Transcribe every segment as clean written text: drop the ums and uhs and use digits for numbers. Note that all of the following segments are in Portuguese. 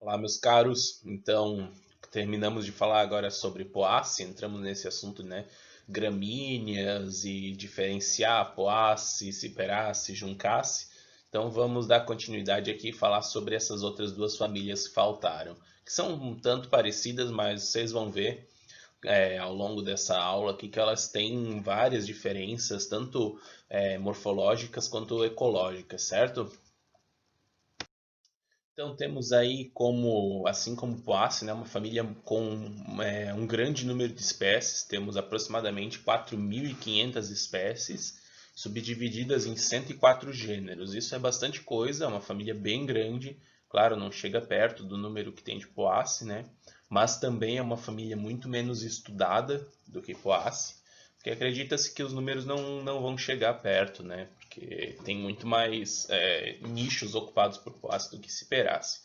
Olá, meus caros. Então, terminamos de falar agora sobre Poaceae, entramos nesse assunto, né? Gramíneas e diferenciar Poaceae, Ciperaceae, Juncaceae. Então, vamos dar continuidade aqui e falar sobre essas outras duas famílias que faltaram, que são um tanto parecidas, mas vocês vão ver ao longo dessa aula aqui que elas têm várias diferenças, tanto morfológicas quanto ecológicas, certo? Então temos aí como, assim como Poaceae, né, uma família com um grande número de espécies. Temos aproximadamente 4.500 espécies, subdivididas em 104 gêneros. Isso é bastante coisa, é uma família bem grande. Claro, não chega perto do número que tem de Poaceae, né? Mas também é uma família muito menos estudada do que Poaceae, porque acredita-se que os números não vão chegar perto, né? Porque tem muito mais nichos ocupados por Poaceae do que Ciperaceae.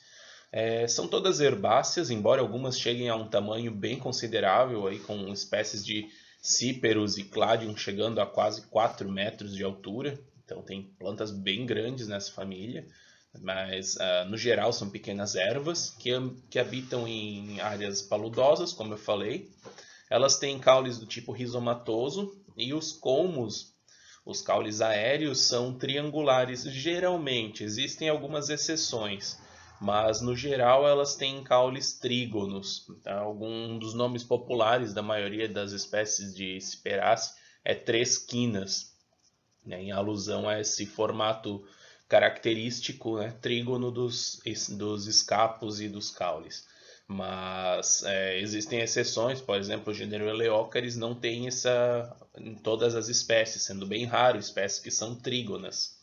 São todas herbáceas, embora algumas cheguem a um tamanho bem considerável, aí, com espécies de Cyperus e Cladium chegando a quase 4 metros de altura. Então tem plantas bem grandes nessa família, mas no geral são pequenas ervas que habitam em áreas paludosas, como eu falei. Elas têm caules do tipo rizomatoso e os colmos, os caules aéreos, são triangulares. Geralmente, existem algumas exceções, mas no geral elas têm caules trígonos. Então, algum dos nomes populares da maioria das espécies de Ciperaceae é três quinas, né, em alusão a esse formato característico, né, trígono dos escapos e dos caules. Mas existem exceções, por exemplo, o gênero Eleocaris não tem essa em todas as espécies, sendo bem raro espécies que são trígonas.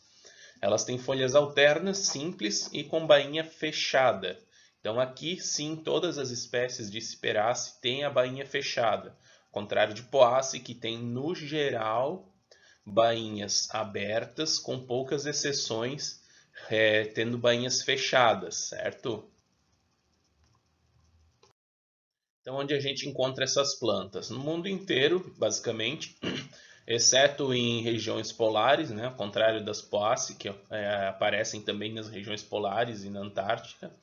Elas têm folhas alternas, simples e com bainha fechada. Então aqui sim, todas as espécies de Ciperaceae têm a bainha fechada, ao contrário de Poaceae, que tem no geral bainhas abertas, com poucas exceções, tendo bainhas fechadas, certo? Então, onde a gente encontra essas plantas? No mundo inteiro, basicamente, exceto em regiões polares, né? Ao contrário das Poaceae, que aparecem também nas regiões polares e na Antártica.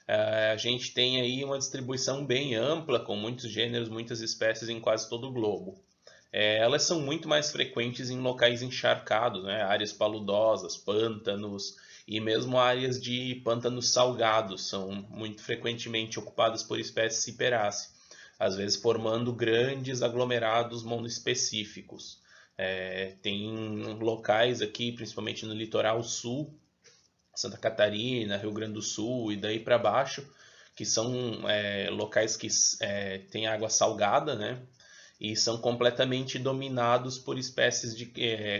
A gente tem aí uma distribuição bem ampla, com muitos gêneros, muitas espécies em quase todo o globo. Elas são muito mais frequentes em locais encharcados, né? Áreas paludosas, pântanos e mesmo áreas de pântanos salgados são muito frequentemente ocupadas por espécies Ciperaceae, às vezes formando grandes aglomerados monoespecíficos. Tem locais aqui, principalmente no litoral sul, Santa Catarina, Rio Grande do Sul e daí para baixo, que são locais que têm água salgada, né? E são completamente dominados por espécies de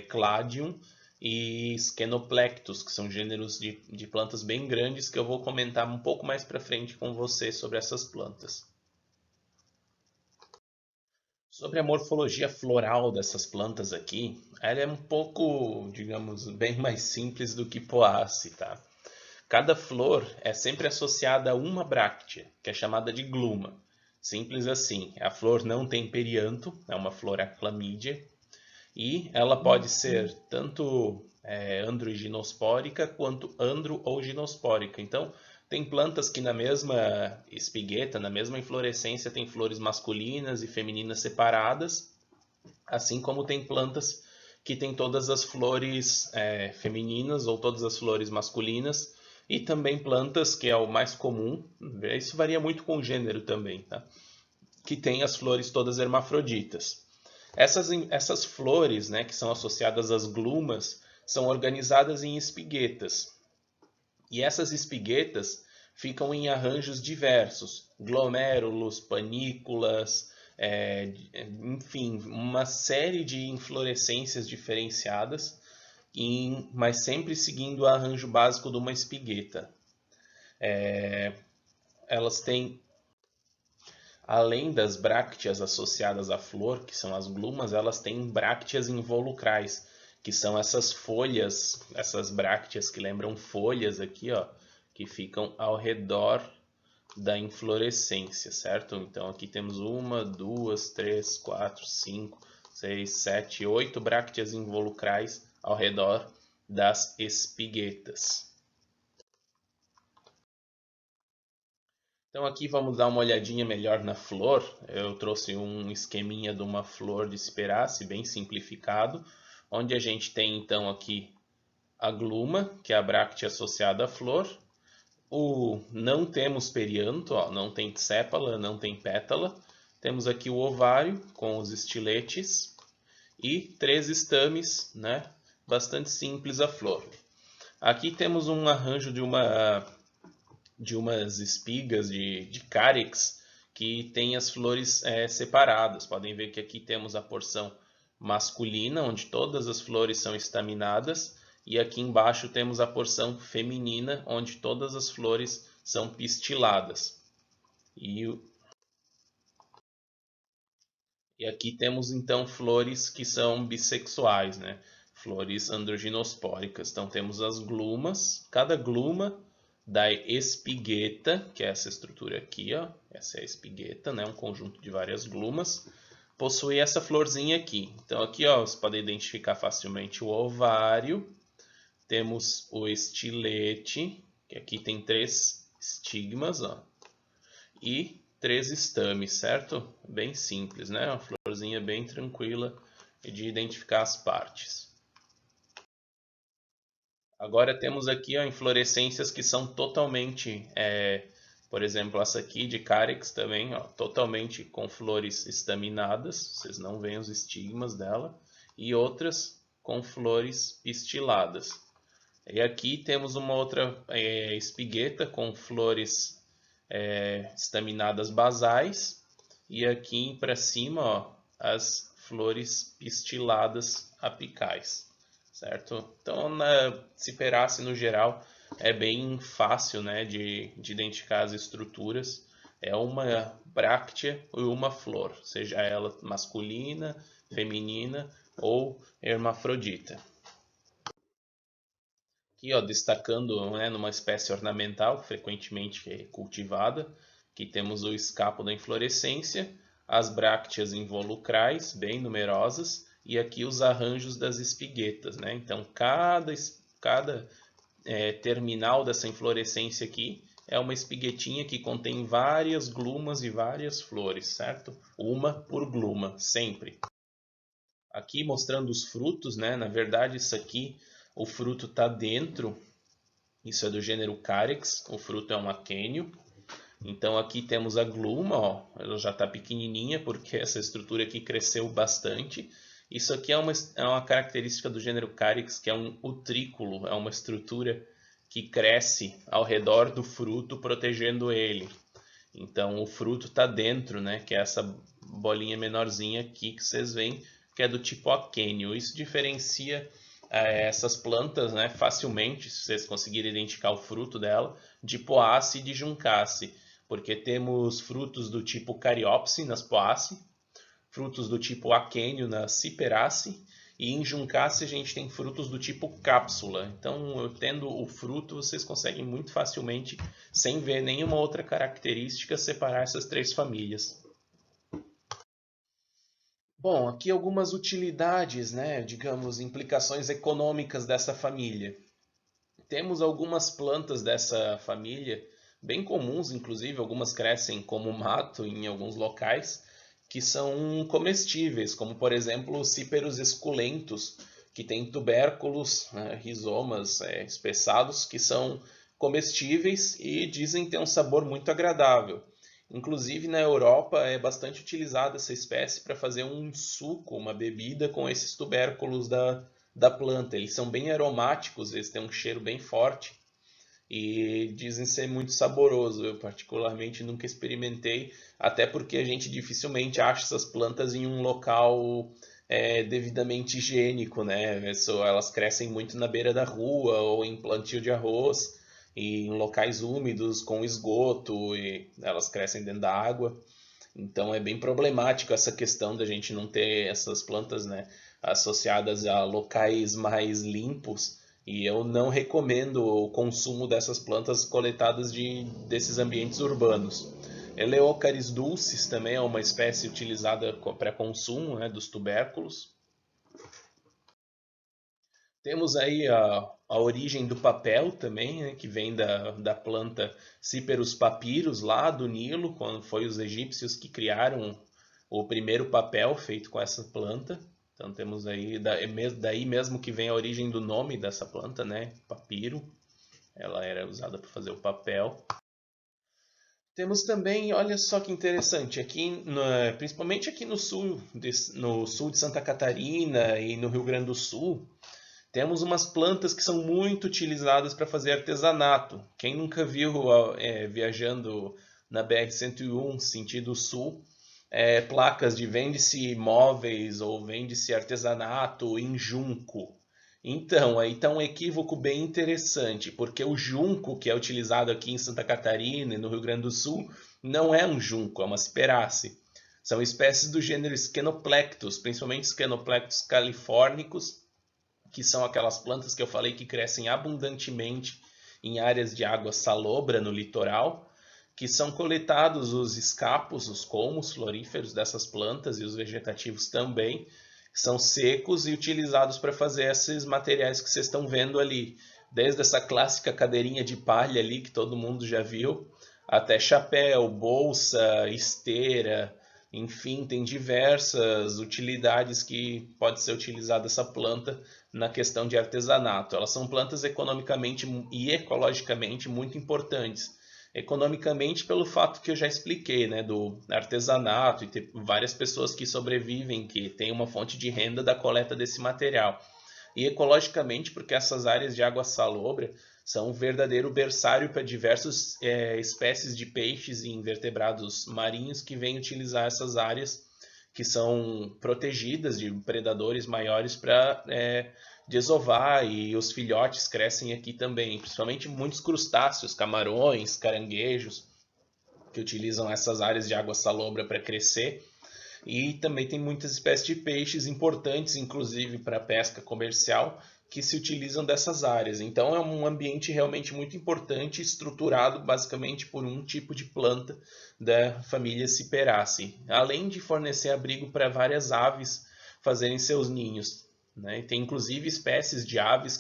Cladium e Schenoplectus, que são gêneros de plantas bem grandes que eu vou comentar um pouco mais para frente com você sobre essas plantas. Sobre a morfologia floral dessas plantas aqui, ela é um pouco, digamos, bem mais simples do que Poaceae, tá? Cada flor é sempre associada a uma bráctea, que é chamada de gluma. Simples assim. A flor não tem perianto, é uma flor aclamídea, e ela pode ser tanto androginospórica quanto andro ou ginospórica. Então, tem plantas que na mesma espigueta, na mesma inflorescência, tem flores masculinas e femininas separadas, assim como tem plantas que têm todas as flores femininas ou todas as flores masculinas, e também plantas, que é o mais comum, isso varia muito com o gênero também, tá? Que tem as flores todas hermafroditas. Essas flores, né, que são associadas às glumas, são organizadas em espiguetas. E essas espiguetas ficam em arranjos diversos, glomérulos, panículas, enfim, uma série de inflorescências diferenciadas, mas sempre seguindo o arranjo básico de uma espigueta. Elas têm, além das brácteas associadas à flor, que são as glumas, elas têm brácteas involucrais, que são essas folhas, essas brácteas que lembram folhas aqui, ó, que ficam ao redor da inflorescência, certo? Então aqui temos uma, duas, três, quatro, cinco, seis, sete, oito brácteas involucrais ao redor das espiguetas. Então aqui vamos dar uma olhadinha melhor na flor. Eu trouxe um esqueminha de uma flor de Speraceae, bem simplificado, onde a gente tem então aqui a gluma, que é a bráctea associada à flor. Não temos perianto, ó, não tem sépala, não tem pétala. Temos aqui o ovário com os estiletes e 3 estames, né? Bastante simples a flor. Aqui temos um arranjo de umas espigas de cárex que tem as flores separadas. Podem ver que aqui temos a porção masculina, onde todas as flores são estaminadas, e aqui embaixo temos a porção feminina, onde todas as flores são pistiladas. E aqui temos então flores que são bissexuais, né? Flores androginospóricas. Então temos as glumas, cada gluma da espigueta, que é essa estrutura aqui, ó. Essa é a espigueta, né? Um conjunto de várias glumas. Possui essa florzinha aqui. Então aqui, ó, você pode identificar facilmente o ovário. Temos o estilete, que aqui tem 3 estigmas, ó. E 3 estames, certo? Bem simples, né? Uma florzinha bem tranquila de identificar as partes. Agora temos aqui ó, inflorescências que são totalmente, por exemplo, essa aqui de Carex também, ó, totalmente com flores estaminadas, vocês não veem os estigmas dela, e outras com flores pistiladas. E aqui temos uma outra espigueta com flores estaminadas basais, e aqui para cima ó, as flores pistiladas apicais, certo? Então na Speraceae no geral é bem fácil, né, de identificar as estruturas. É uma bráctea ou uma flor, seja ela masculina, feminina ou hermafrodita. Aqui, ó, destacando, né, numa espécie ornamental frequentemente cultivada, que temos o escapo da inflorescência, as brácteas involucrais, bem numerosas, e aqui os arranjos das espiguetas, né? Então, cada terminal dessa inflorescência aqui é uma espiguetinha que contém várias glumas e várias flores, certo? Uma por gluma, sempre. Aqui mostrando os frutos, né? Na verdade, isso aqui, o fruto está dentro, isso é do gênero Carex, o fruto é um aquênio. Então aqui temos a gluma, ó, ela já está pequenininha porque essa estrutura aqui cresceu bastante. Isso aqui é uma característica do gênero Carex, que é um utrículo, é uma estrutura que cresce ao redor do fruto, protegendo ele. Então o fruto está dentro, né, que é essa bolinha menorzinha aqui que vocês veem, que é do tipo aquênio. Isso diferencia essas plantas, né, facilmente, se vocês conseguirem identificar o fruto dela, de Poaceae e de Juncaceae, porque temos frutos do tipo Cariopsis nas Poaceae, frutos do tipo aquênio nas Cyperaceae, e em Juncaceae a gente tem frutos do tipo cápsula. Então, tendo o fruto, vocês conseguem muito facilmente, sem ver nenhuma outra característica, separar essas 3 famílias. Bom, aqui algumas utilidades, né, digamos, implicações econômicas dessa família. Temos algumas plantas dessa família, bem comuns, inclusive, algumas crescem como mato em alguns locais, que são comestíveis, como por exemplo os cíperos esculentos, que têm tubérculos, né, rizomas espessados, que são comestíveis e dizem ter um sabor muito agradável. Inclusive na Europa é bastante utilizada essa espécie para fazer um suco, uma bebida com esses tubérculos da planta. Eles são bem aromáticos, eles têm um cheiro bem forte e dizem ser muito saboroso. Eu particularmente nunca experimentei, até porque a gente dificilmente acha essas plantas em um local devidamente higiênico, né? Elas crescem muito na beira da rua ou em plantio de arroz, e em locais úmidos com esgoto, e elas crescem dentro da água. Então é bem problemático essa questão da gente não ter essas plantas, né, associadas a locais mais limpos, e eu não recomendo o consumo dessas plantas coletadas desses ambientes urbanos. Eleocaris dulcis também é uma espécie utilizada para consumo, né, dos tubérculos. Temos aí a origem do papel também, né, que vem da planta Cyperus papyrus, lá do Nilo, quando foi os egípcios que criaram o primeiro papel feito com essa planta. Então temos aí, daí mesmo que vem a origem do nome dessa planta, né, papiro. Ela era usada para fazer o papel. Temos também, olha só que interessante, principalmente aqui no sul de Santa Catarina e no Rio Grande do Sul, temos umas plantas que são muito utilizadas para fazer artesanato. Quem nunca viu viajando na BR-101, sentido sul, placas de vende-se móveis ou vende-se artesanato em junco. Então, aí está um equívoco bem interessante, porque o junco que é utilizado aqui em Santa Catarina e no Rio Grande do Sul não é um junco, é uma ciperácea. São espécies do gênero Schenoplectus, principalmente Schenoplectus californicus, que são aquelas plantas que eu falei que crescem abundantemente em áreas de água salobra no litoral, que são coletados os escapos, os colmos floríferos dessas plantas e os vegetativos também, são secos e utilizados para fazer esses materiais que vocês estão vendo ali, desde essa clássica cadeirinha de palha ali que todo mundo já viu, até chapéu, bolsa, esteira, enfim, tem diversas utilidades que pode ser utilizada essa planta na questão de artesanato. Elas são plantas economicamente e ecologicamente muito importantes. Economicamente pelo fato que eu já expliquei, né, do artesanato e ter várias pessoas que sobrevivem, que têm uma fonte de renda da coleta desse material. E ecologicamente porque essas áreas de água salobra são um verdadeiro berçário para diversas espécies de peixes e invertebrados marinhos que vêm utilizar essas áreas que são protegidas de predadores maiores para desovar, e os filhotes crescem aqui também, principalmente muitos crustáceos, camarões, caranguejos, que utilizam essas áreas de água salobra para crescer. E também tem muitas espécies de peixes importantes, inclusive para pesca comercial, que se utilizam dessas áreas. Então é um ambiente realmente muito importante, estruturado basicamente por um tipo de planta da família Ciperaceae, além de fornecer abrigo para várias aves fazerem seus ninhos, né? Tem inclusive espécies de aves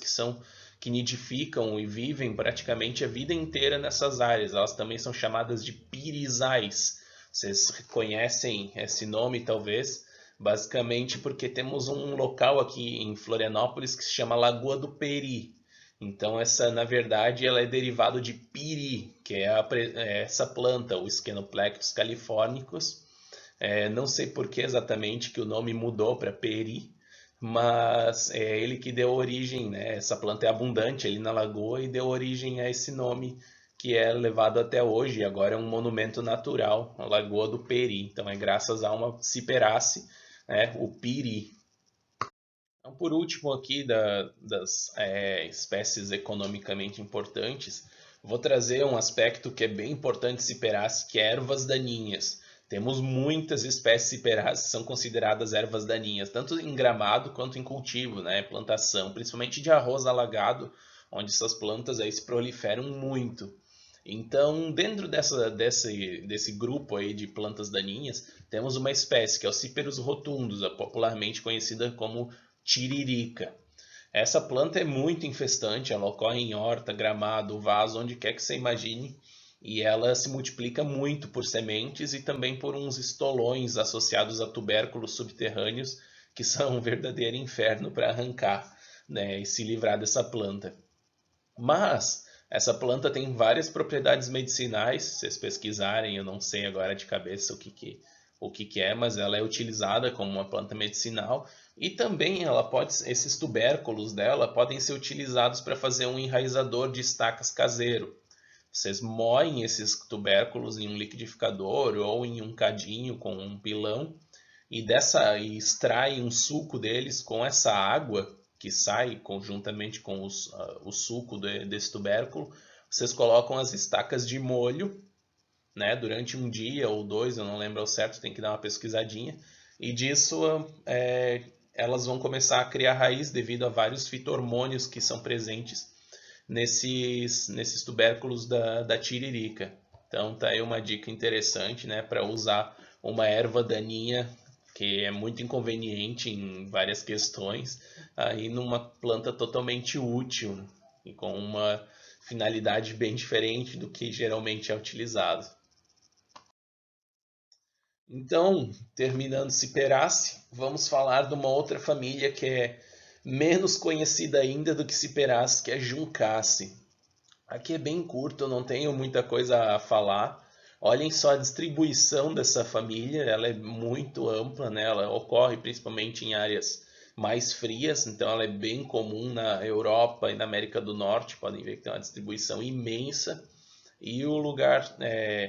que nidificam e vivem praticamente a vida inteira nessas áreas. Elas também são chamadas de pirisais. Vocês conhecem esse nome, talvez, basicamente porque temos um local aqui em Florianópolis que se chama Lagoa do Peri. Então, na verdade, ela é derivado de piri, que é essa planta, o Schenoplectus californicus. Não sei por que exatamente que o nome mudou para peri, mas é ele que deu origem, né? Essa planta é abundante ali na lagoa e deu origem a esse nome que é levado até hoje. Agora é um monumento natural, a Lagoa do Peri. Então é graças a uma ciperaceae, né, o piri. Então, por último aqui das espécies economicamente importantes, vou trazer um aspecto que é bem importante de ciperaceae, que é ervas daninhas. Temos muitas espécies ciperaceae que são consideradas ervas daninhas, tanto em gramado quanto em cultivo, né, plantação, principalmente de arroz alagado, onde essas plantas aí se proliferam muito. Então, dentro desse grupo aí de plantas daninhas, temos uma espécie que é o Cyperus rotundus, popularmente conhecida como tiririca. Essa planta é muito infestante, ela ocorre em horta, gramado, vaso, onde quer que você imagine, e ela se multiplica muito por sementes e também por uns estolões associados a tubérculos subterrâneos, que são um verdadeiro inferno para arrancar, né, e se livrar dessa planta. Mas essa planta tem várias propriedades medicinais, se vocês pesquisarem, eu não sei agora de cabeça o que é, mas ela é utilizada como uma planta medicinal e também esses tubérculos dela podem ser utilizados para fazer um enraizador de estacas caseiro. Vocês moem esses tubérculos em um liquidificador ou em um cadinho com um pilão e extraem um suco deles com essa água que sai conjuntamente com o suco desse tubérculo. Vocês colocam as estacas de molho, né, durante um dia ou dois, eu não lembro ao certo, tem que dar uma pesquisadinha. E disso elas vão começar a criar raiz devido a vários fito-hormônios que são presentes nesses tubérculos da tiririca. Então tá aí uma dica interessante, né, para usar uma erva daninha que é muito inconveniente em várias questões, aí numa planta totalmente útil e com uma finalidade bem diferente do que geralmente é utilizado. Então, terminando Ciperaceae, vamos falar de uma outra família que é menos conhecida ainda do que Ciperaceae, que é Juncaceae. Aqui é bem curto, eu não tenho muita coisa a falar. Olhem só a distribuição dessa família, ela é muito ampla, né? Ela ocorre principalmente em áreas mais frias, então ela é bem comum na Europa e na América do Norte, podem ver que tem uma distribuição imensa. E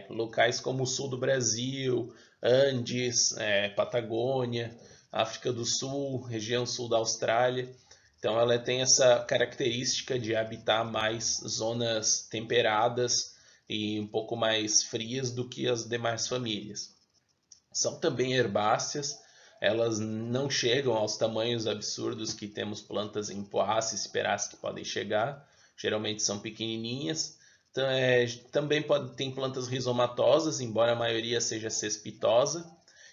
locais como o sul do Brasil, Andes, Patagônia, África do Sul, região sul da Austrália. Então ela tem essa característica de habitar mais zonas temperadas e um pouco mais frias do que as demais famílias. São também herbáceas, elas não chegam aos tamanhos absurdos que temos plantas em Poaceae e Ciperaceae que podem chegar, geralmente são pequenininhas. Também tem plantas rizomatosas, embora a maioria seja cespitosa,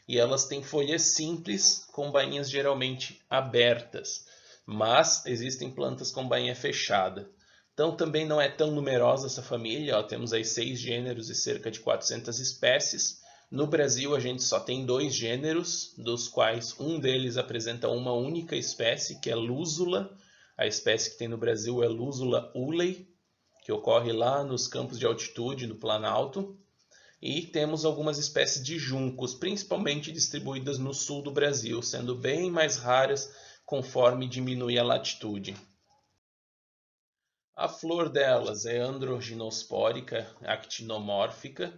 e elas têm folhas simples com bainhas geralmente abertas, mas existem plantas com bainha fechada. Então também não é tão numerosa essa família, ó, temos aí 6 gêneros e cerca de 400 espécies. No Brasil a gente só tem 2 gêneros, dos quais um deles apresenta uma única espécie, que é Lúzula. A espécie que tem no Brasil é Lúzula ulei, que ocorre lá nos campos de altitude, no Planalto. E temos algumas espécies de juncos, principalmente distribuídas no sul do Brasil, sendo bem mais raras conforme diminui a latitude. A flor delas é androginospórica, actinomórfica.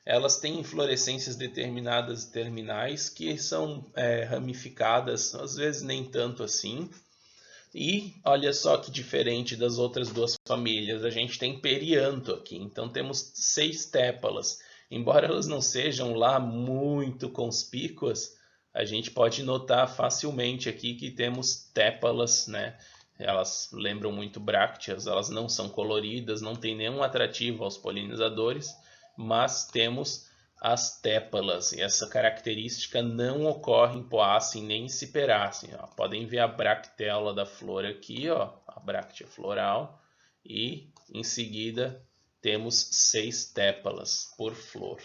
Elas têm inflorescências determinadas e terminais que são ramificadas, às vezes nem tanto assim. E olha só que diferente das outras duas famílias, a gente tem perianto aqui, então temos 6 tépalas. Embora elas não sejam lá muito conspícuas, a gente pode notar facilmente aqui que temos tépalas, né? Elas lembram muito brácteas, elas não são coloridas, não tem nenhum atrativo aos polinizadores, mas temos as tépalas, e essa característica não ocorre em Poaceae nem em Ciperaceae. Podem ver a bractela da flor aqui, ó, a bráctea floral, e em seguida temos 6 tépalas por flor.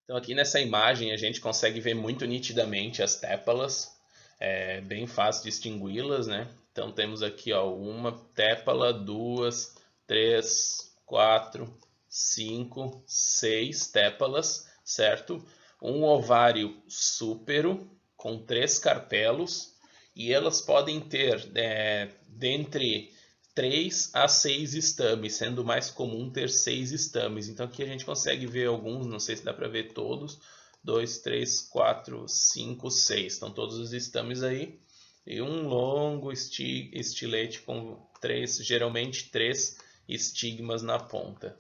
Então aqui nessa imagem a gente consegue ver muito nitidamente as tépalas, é bem fácil distingui-las, né? Então temos aqui, ó, uma tépala, 2, 3, 4, 5, 6 tépalas, certo? Um ovário súpero com 3 carpelos, e elas podem ter dentre 3 a 6 estames, sendo mais comum ter 6 estames. Então aqui a gente consegue ver alguns, não sei se dá para ver todos, 2, 3, 4, 5, 6. Estão todos os estames aí. E um longo estilete com geralmente 3 estigmas na ponta.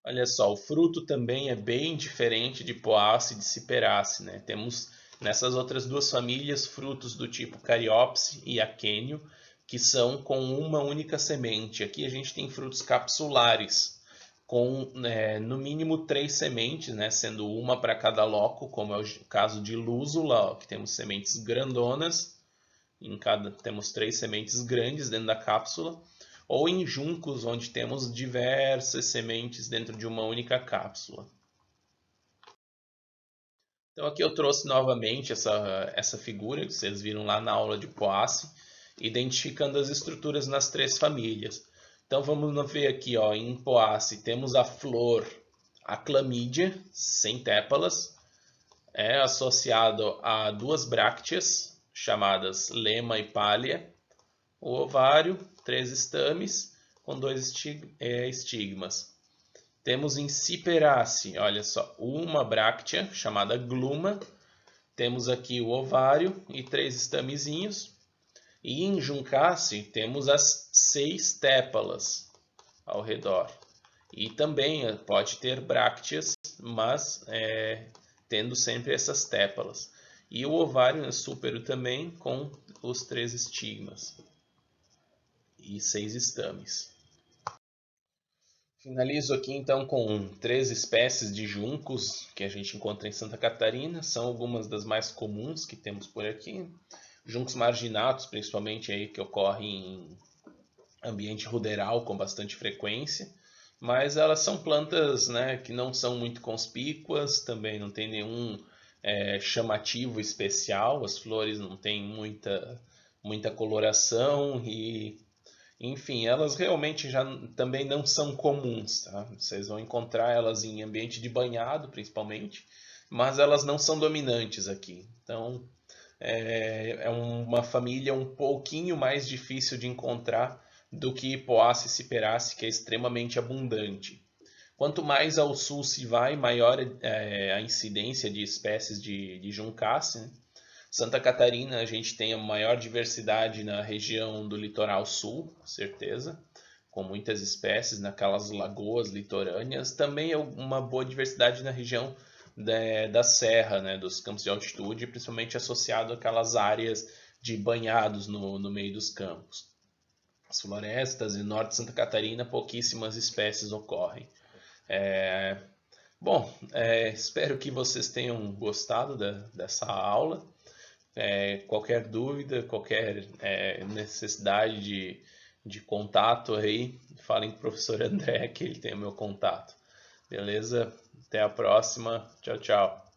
Olha só, o fruto também é bem diferente de Poaceae e de Ciperaceae, né? Temos nessas outras duas famílias frutos do tipo Cariopse e Aquênio, que são com uma única semente. Aqui a gente tem frutos capsulares, com no mínimo 3 sementes, né? Sendo uma para cada loco, como é o caso de Lúzula, ó, que temos sementes grandonas, temos 3 sementes grandes dentro da cápsula, ou em juncos, onde temos diversas sementes dentro de uma única cápsula. Então aqui eu trouxe novamente essa figura que vocês viram lá na aula de Poaceae, identificando as estruturas nas 3 famílias. Então vamos ver aqui, ó, em Poaceae temos a flor, a clamídia, sem tépalas, é associado a 2 brácteas, chamadas lema e pálea, o ovário, 3 estames com 2 estigmas. Temos em Ciperaceae, olha só, uma bráctea chamada gluma. Temos aqui o ovário e 3 estamezinhos. E em Juncaceae temos as 6 tépalas ao redor. E também pode ter brácteas, mas tendo sempre essas tépalas. E o ovário súpero também com os 3 estigmas e 6 estames. Finalizo aqui então com 3 espécies de juncos que a gente encontra em Santa Catarina. São algumas das mais comuns que temos por aqui. Juncos marginatos, principalmente aí que ocorrem em ambiente ruderal com bastante frequência. Mas elas são plantas, né, que não são muito conspícuas, também não tem nenhum chamativo especial. As flores não têm muita coloração e enfim, elas realmente já também não são comuns, tá? Vocês vão encontrar elas em ambiente de banhado, principalmente, mas elas não são dominantes aqui. Então, é uma família um pouquinho mais difícil de encontrar do que Poaceae ciperaceae, que é extremamente abundante. Quanto mais ao sul se vai, maior é a incidência de espécies de Juncaceae, né? Santa Catarina, a gente tem a maior diversidade na região do litoral sul, com certeza, com muitas espécies naquelas lagoas litorâneas. Também é uma boa diversidade na região da serra, né, dos campos de altitude, principalmente associado àquelas áreas de banhados no meio dos campos. As florestas e norte de Santa Catarina, pouquíssimas espécies ocorrem. Bom, espero que vocês tenham gostado dessa aula. Qualquer dúvida, qualquer necessidade de contato aí, falem com o professor André que ele tem o meu contato. Beleza? Até a próxima. Tchau, tchau.